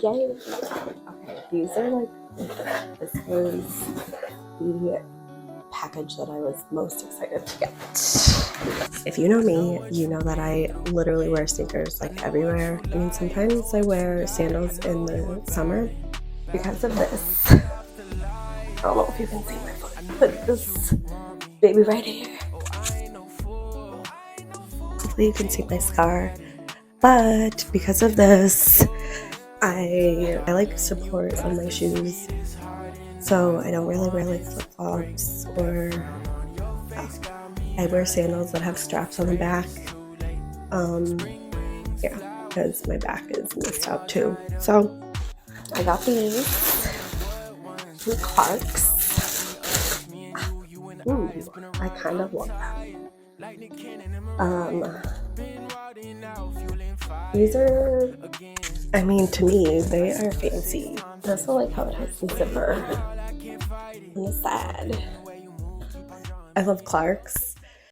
Yay! Okay, these are like, this was the package that I was most excited to get. If you know me, you know that I literally wear sneakers like everywhere. I mean, sometimes I wear sandals in the summer because of this. I don't know if you can see my foot, but this baby right here. Hopefully you can see my scar, but because of this, I like support on my shoes, so I don't really wear like flip-flops or I wear sandals that have straps on the back. Yeah, because my back is messed up too. So I got these from Clarks. Ooh, I kind of love them. These are, I mean, to me, they are fancy. I also like how it has the zipper on the side. I love Clarks.